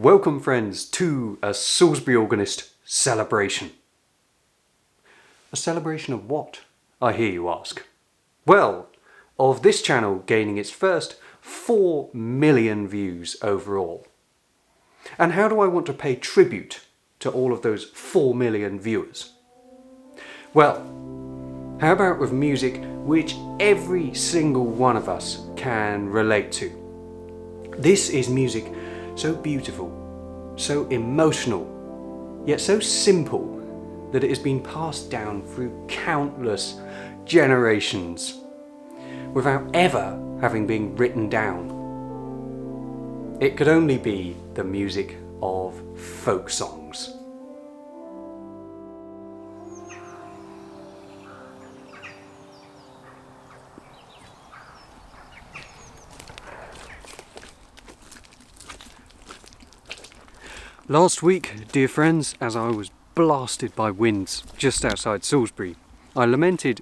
Welcome friends to a Salisbury Organist celebration. A celebration of what, I hear you ask? Well, of this channel gaining its first 4 million views overall. And how do I want to pay tribute to all of those 4 million viewers? Well, how about with music which every single one of us can relate to? This is music so beautiful, so emotional, yet so simple that it has been passed down through countless generations without ever having been written down. It could only be the music of folk songs. Last week, dear friends, as I was blasted by winds just outside Salisbury, I lamented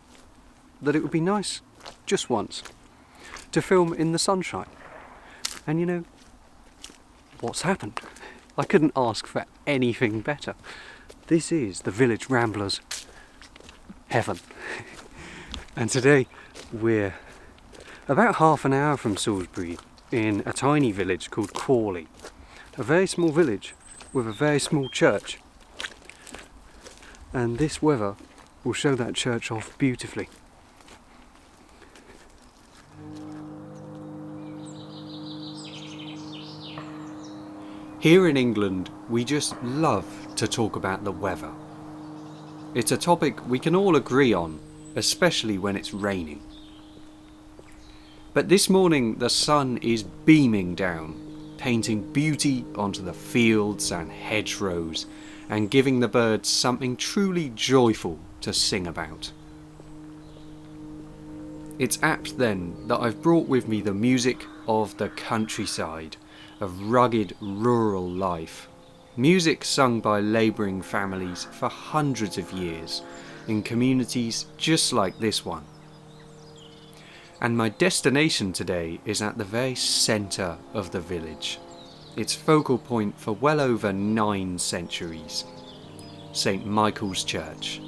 that it would be nice, just once, to film in the sunshine. And you know, what's happened? I couldn't ask for anything better. This is the Village Ramblers' heaven. And today we're about half an hour from Salisbury in a tiny village called Quarley. A very small village with a very small church. And this weather will show that church off beautifully. Here in England, we just love to talk about the weather. It's a topic we can all agree on, especially when it's raining. But this morning the sun is beaming down, painting beauty onto the fields and hedgerows and giving the birds something truly joyful to sing about. It's apt then that I've brought with me the music of the countryside, of rugged rural life. Music sung by labouring families for hundreds of years in communities just like this one. And my destination today is at the very centre of the village, its focal point for well over 9 centuries, St. Michael's Church.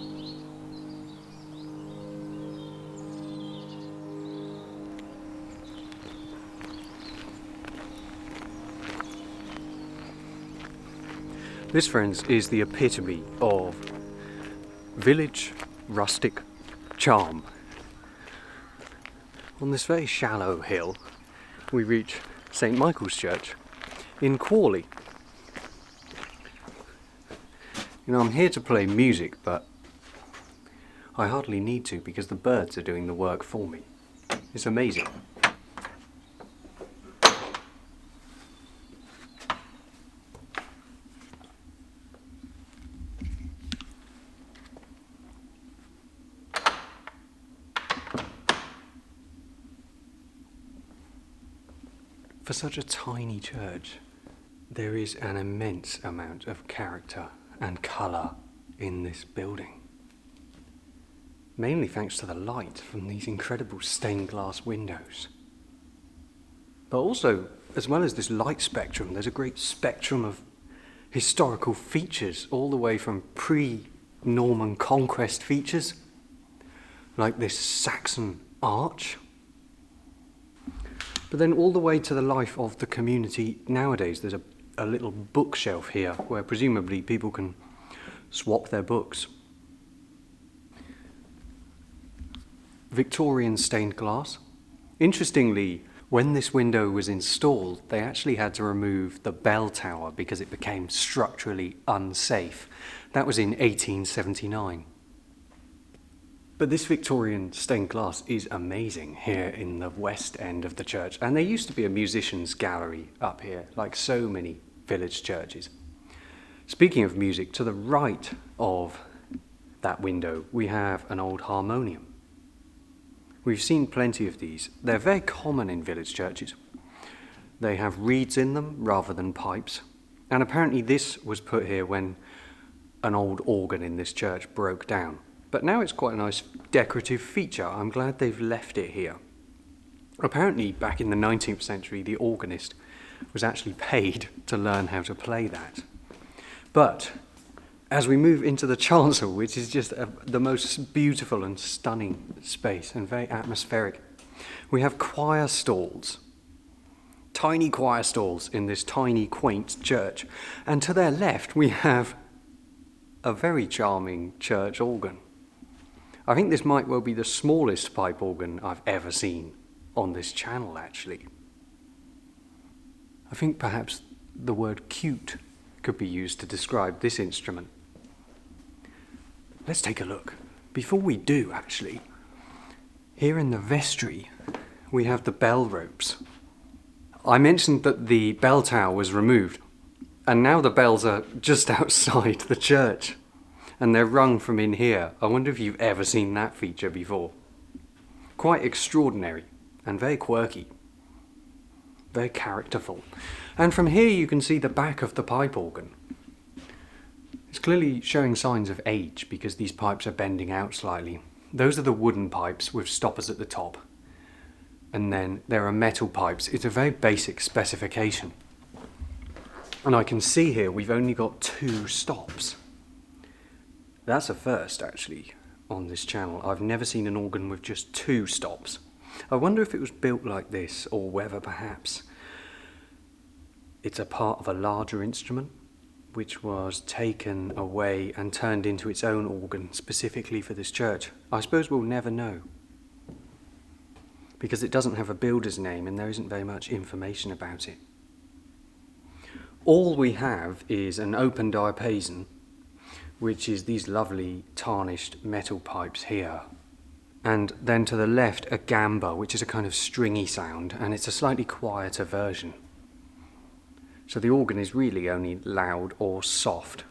This, friends, is the epitome of village rustic charm. On this very shallow hill, we reach St. Michael's Church in Quarley. You know, I'm here to play music, but I hardly need to because the birds are doing the work for me. It's amazing. For such a tiny church, there is an immense amount of character and colour in this building. Mainly thanks to the light from these incredible stained glass windows. But also, as well as this light spectrum, there's a great spectrum of historical features, all the way from pre-Norman conquest features, like this Saxon arch, but then all the way to the life of the community nowadays. There's a little bookshelf here where presumably people can swap their books. Victorian stained glass. Interestingly, when this window was installed, they actually had to remove the bell tower because it became structurally unsafe. That was in 1879. But this Victorian stained glass is amazing here in the west end of the church. And there used to be a musician's gallery up here, like so many village churches. Speaking of music, to the right of that window, we have an old harmonium. We've seen plenty of these. They're very common in village churches. They have reeds in them rather than pipes. And apparently this was put here when an old organ in this church broke down. But now it's quite a nice decorative feature. I'm glad they've left it here. Apparently, back in the 19th century, the organist was actually paid to learn how to play that. But as we move into the chancel, which is just the most beautiful and stunning space and very atmospheric, we have choir stalls. Tiny choir stalls in this tiny, quaint church. And to their left, we have a very charming church organ. I think this might well be the smallest pipe organ I've ever seen on this channel, actually. I think perhaps the word cute could be used to describe this instrument. Let's take a look. Before we do, actually, here in the vestry, we have the bell ropes. I mentioned that the bell tower was removed, and now the bells are just outside the church, and they're rung from in here. I wonder if you've ever seen that feature before. Quite extraordinary and very quirky, very characterful. And from here you can see the back of the pipe organ. It's clearly showing signs of age because these pipes are bending out slightly. Those are the wooden pipes with stoppers at the top. And then there are metal pipes. It's a very basic specification. And I can see here we've only got 2 stops. That's a first, actually, on this channel. I've never seen an organ with just 2 stops. I wonder if it was built like this, or whether perhaps it's a part of a larger instrument which was taken away and turned into its own organ specifically for this church. I suppose we'll never know, because it doesn't have a builder's name and there isn't very much information about it. All we have is an open diapason, which is these lovely tarnished metal pipes here. And then to the left, a gamba, which is a kind of stringy sound, and it's a slightly quieter version. So the organ is really only loud or soft.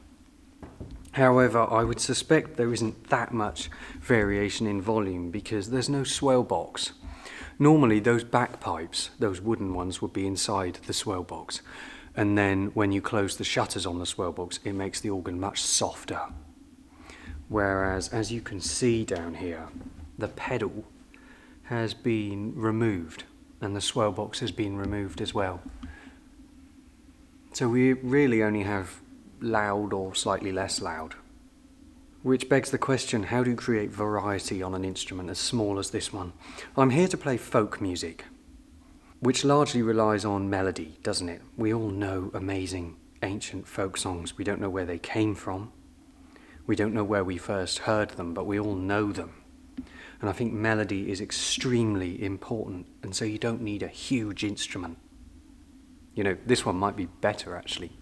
However, I would suspect there isn't that much variation in volume because there's no swell box. Normally those bagpipes, those wooden ones, would be inside the swell box. And then when you close the shutters on the swell box, it makes the organ much softer. Whereas, as you can see down here, the pedal has been removed and the swell box has been removed as well. So we really only have loud or slightly less loud. Which begs the question, how do you create variety on an instrument as small as this one? I'm here to play folk music, which largely relies on melody, doesn't it? We all know amazing ancient folk songs. We don't know where they came from. We don't know where we first heard them, but we all know them. And I think melody is extremely important, and so you don't need a huge instrument. You know, this one might be better, actually.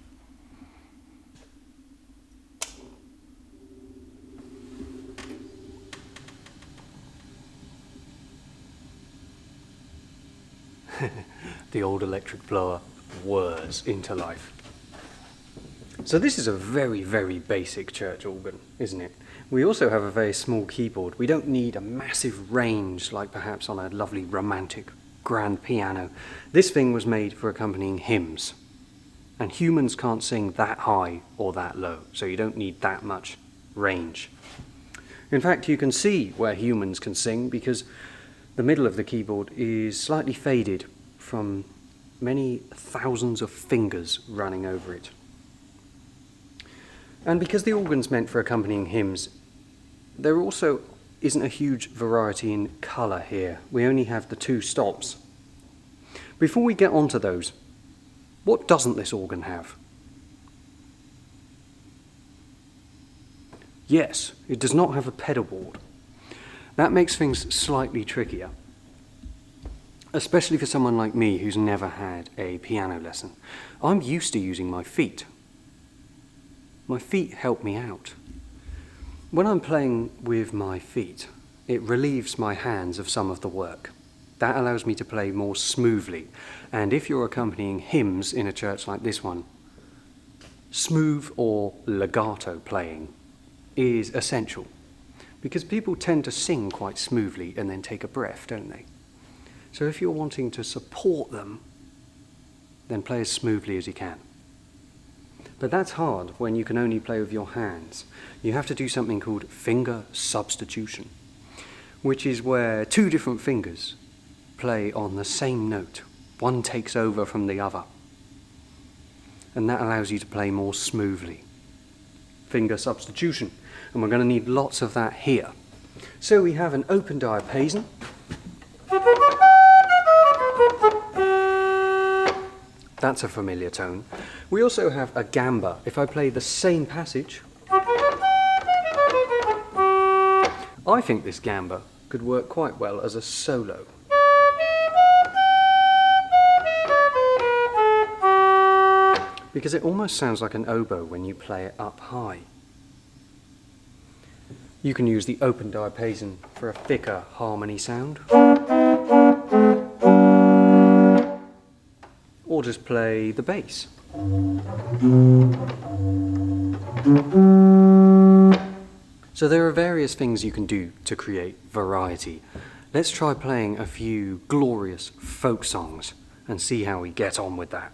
The old electric blower whirs into life. So this is a very, very basic church organ, isn't it? We also have a very small keyboard. We don't need a massive range like perhaps on a lovely romantic grand piano. This thing was made for accompanying hymns. And humans can't sing that high or that low, so you don't need that much range. In fact, you can see where humans can sing because the middle of the keyboard is slightly faded from many thousands of fingers running over it. And because the organ's meant for accompanying hymns, there also isn't a huge variety in colour here. We only have the 2 stops. Before we get onto those, what doesn't this organ have? Yes, it does not have a pedal board. That makes things slightly trickier, especially for someone like me who's never had a piano lesson. I'm used to using my feet. My feet help me out. When I'm playing with my feet, it relieves my hands of some of the work. That allows me to play more smoothly. And if you're accompanying hymns in a church like this one, smooth or legato playing is essential. Because people tend to sing quite smoothly and then take a breath, don't they? So if you're wanting to support them, then play as smoothly as you can. But that's hard when you can only play with your hands. You have to do something called finger substitution, which is where 2 different fingers play on the same note. One takes over from the other. and that allows you to play more smoothly. Finger substitution, and we're going to need lots of that here. So we have an open diapason. That's a familiar tone. We also have a gamba. If I play the same passage, I think this gamba could work quite well as a solo. Because it almost sounds like an oboe when you play it up high. You can use the open diapason for a thicker harmony sound. Or just play the bass. So there are various things you can do to create variety. Let's try playing a few glorious folk songs and see how we get on with that.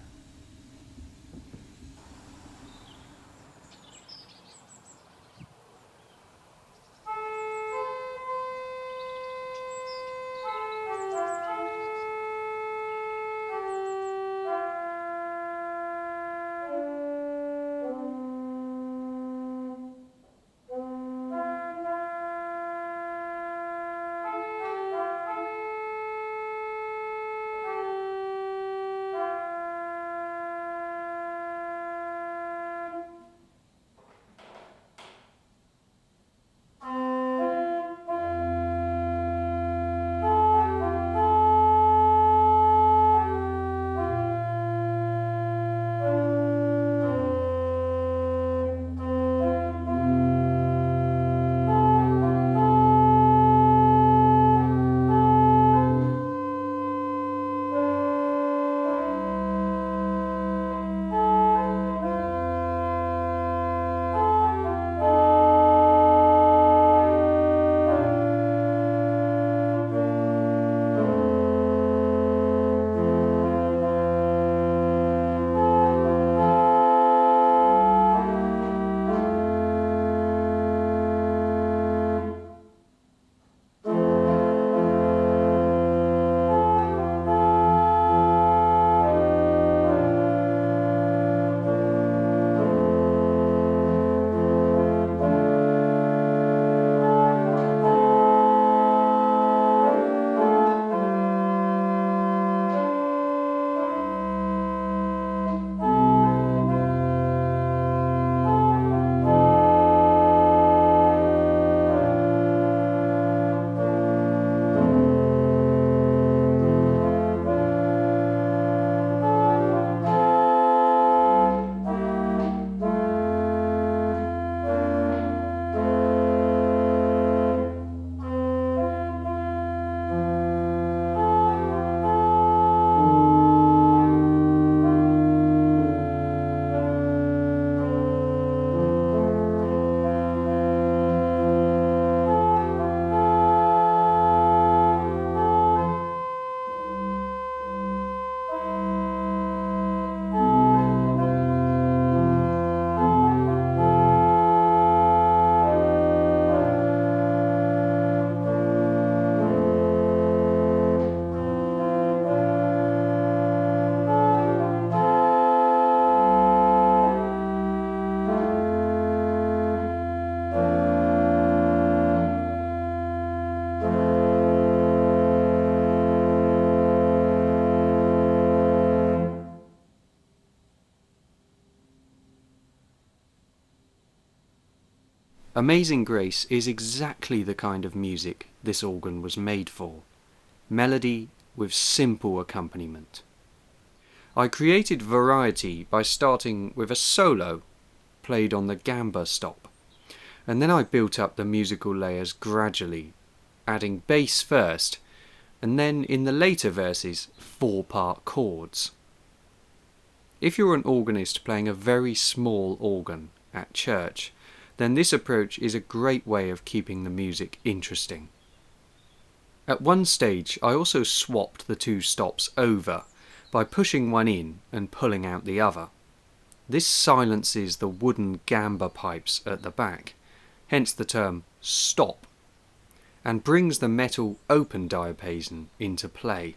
Amazing Grace is exactly the kind of music this organ was made for. Melody with simple accompaniment. I created variety by starting with a solo played on the gamba stop, and then I built up the musical layers gradually, adding bass first, and then in the later verses 4-part chords. If you're an organist playing a very small organ at church, then this approach is a great way of keeping the music interesting. At one stage I also swapped the two stops over by pushing one in and pulling out the other. This silences the wooden gamba pipes at the back, hence the term stop, and brings the metal open diapason into play.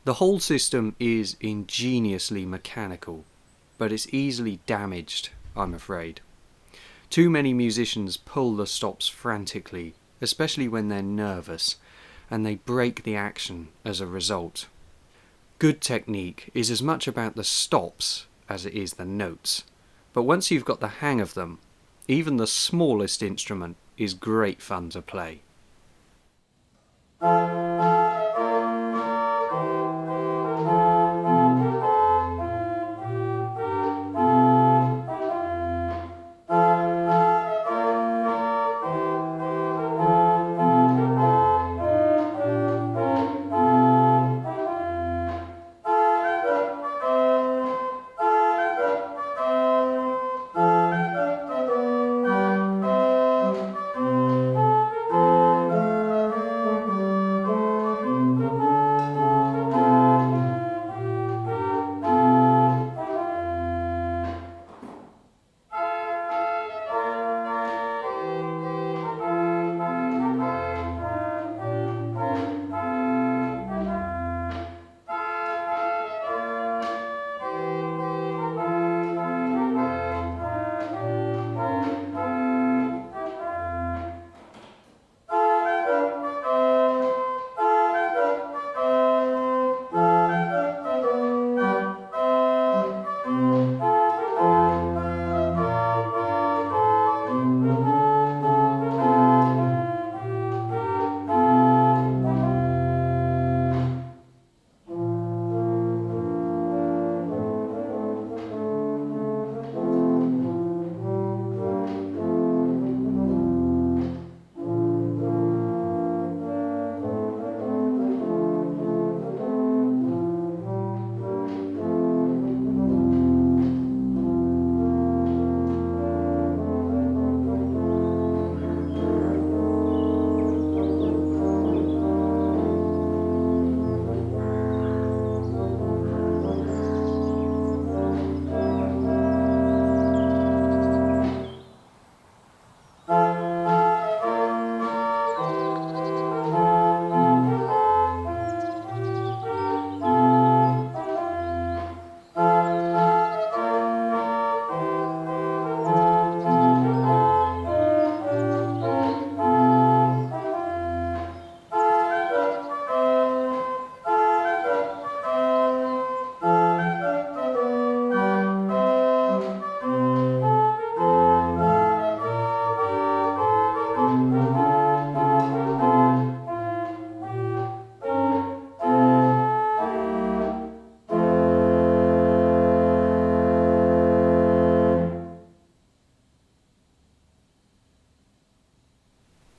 The whole system is ingeniously mechanical, but it's easily damaged, I'm afraid. Too many musicians pull the stops frantically, especially when they're nervous, and they break the action as a result. Good technique is as much about the stops as it is the notes, but once you've got the hang of them, even the smallest instrument is great fun to play.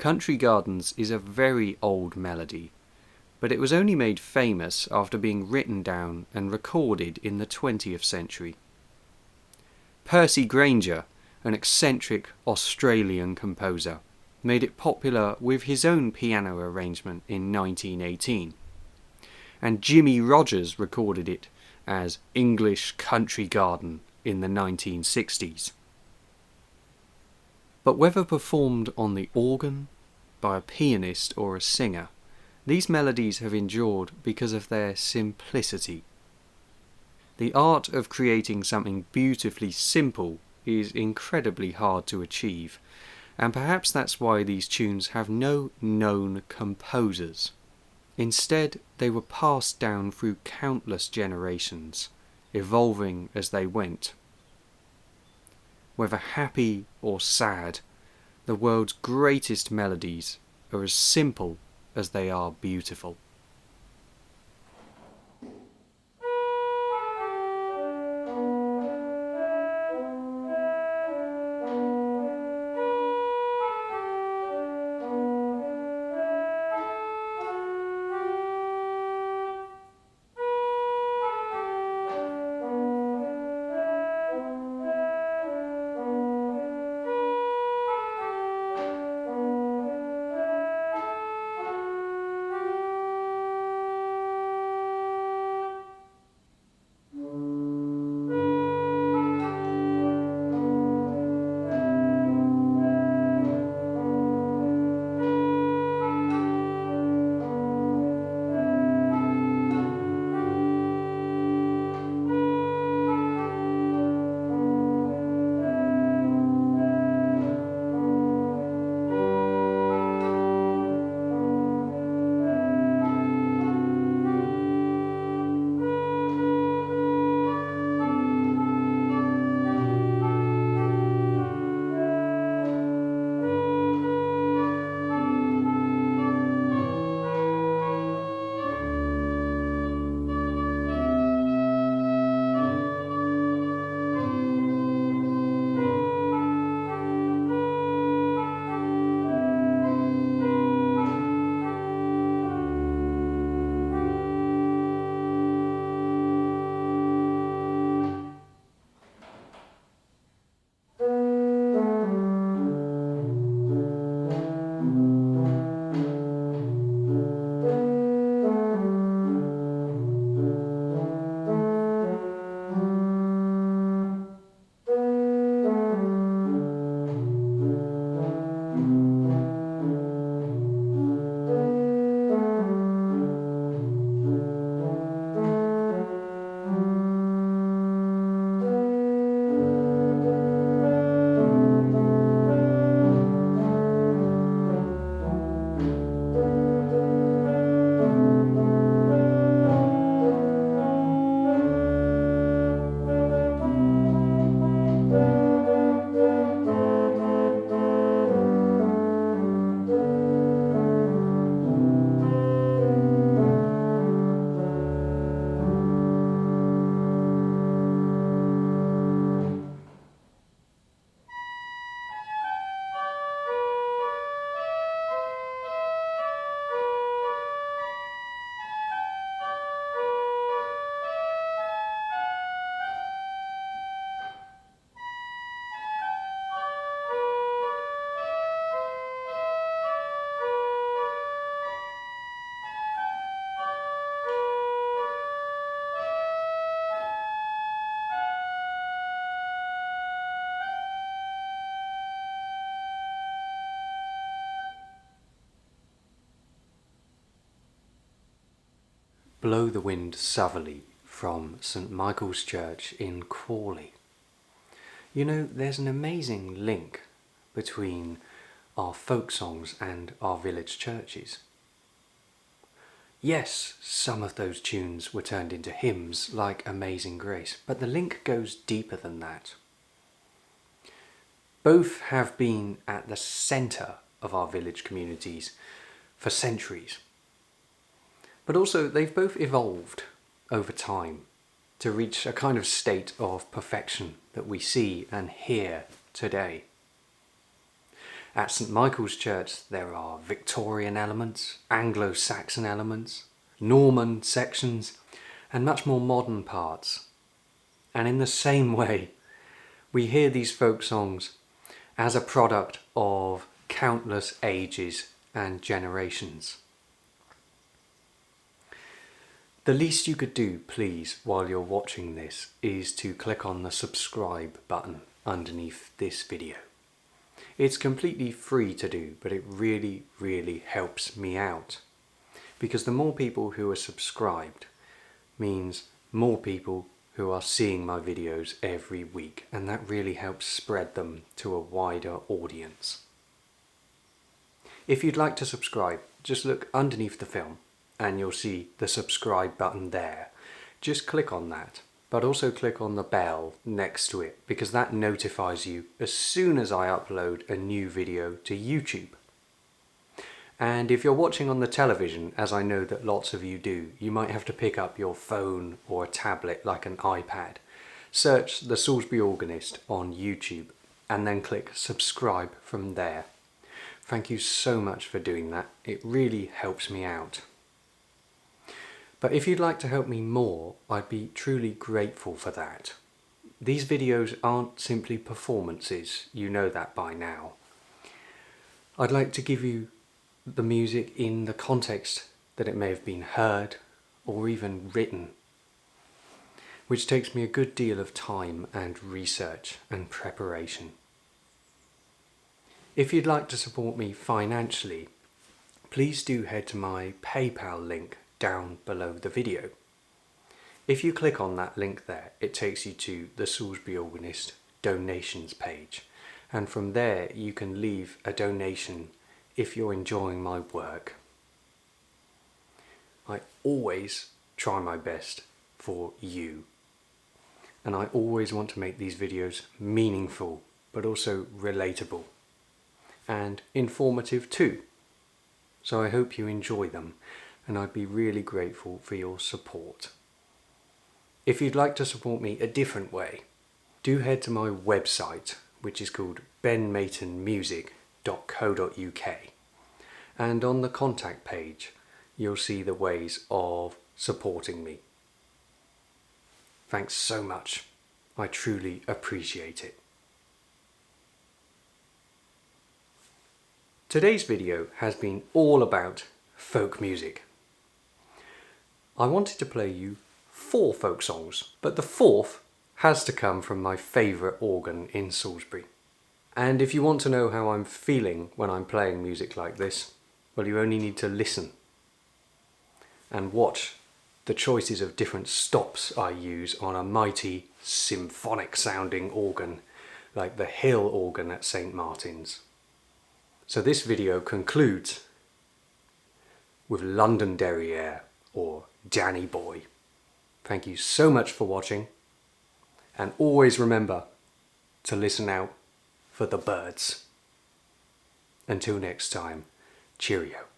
Country Gardens is a very old melody, but it was only made famous after being written down and recorded in the 20th century. Percy Grainger, an eccentric Australian composer, made it popular with his own piano arrangement in 1918, and Jimmy Rogers recorded it as English Country Garden in the 1960s. But whether performed on the organ, by a pianist or a singer, these melodies have endured because of their simplicity. The art of creating something beautifully simple is incredibly hard to achieve, and perhaps that's why these tunes have no known composers. Instead, they were passed down through countless generations, evolving as they went. Whether happy or sad, the world's greatest melodies are as simple as they are beautiful. Blow the Wind Southerly from St Michael's Church in Quarley. You know, there's an amazing link between our folk songs and our village churches. Yes, some of those tunes were turned into hymns like Amazing Grace, but the link goes deeper than that. Both have been at the centre of our village communities for centuries. But also they've both evolved over time to reach a kind of state of perfection that we see and hear today. At St Michael's Church there are Victorian elements, Anglo-Saxon elements, Norman sections and much more modern parts. And in the same way, we hear these folk songs as a product of countless ages and generations. The least you could do, please, while you're watching this, is to click on the subscribe button underneath this video. It's completely free to do, but it really, really helps me out. Because the more people who are subscribed means more people who are seeing my videos every week, and that really helps spread them to a wider audience. If you'd like to subscribe, just look underneath the film and you'll see the subscribe button there. Just click on that, but also click on the bell next to it because that notifies you as soon as I upload a new video to YouTube. And if you're watching on the television, as I know that lots of you do, you might have to pick up your phone or a tablet like an iPad. Search the Salisbury Organist on YouTube and then click subscribe from there. Thank you so much for doing that. It really helps me out. But if you'd like to help me more, I'd be truly grateful for that. These videos aren't simply performances, you know that by now. I'd like to give you the music in the context that it may have been heard or even written, which takes me a good deal of time and research and preparation. If you'd like to support me financially, please do head to my PayPal link down below the video. If you click on that link there, it takes you to the Salisbury Organist donations page, and from there you can leave a donation if you're enjoying my work. I always try my best for you, and I always want to make these videos meaningful but also relatable and informative too. So I hope you enjoy them, and I'd be really grateful for your support. If you'd like to support me a different way, do head to my website, which is called benmaytonmusic.co.uk, and on the contact page you'll see the ways of supporting me. Thanks so much. I truly appreciate it. Today's video has been all about folk music. I wanted to play you 4 folk songs, but the 4th has to come from my favourite organ in Salisbury. And if you want to know how I'm feeling when I'm playing music like this, well, you only need to listen and watch the choices of different stops I use on a mighty symphonic sounding organ like the Hill organ at St Martin's. So this video concludes with London Derriere or Danny Boy. Thank you so much for watching, and always remember to listen out for the birds. Until next time, cheerio.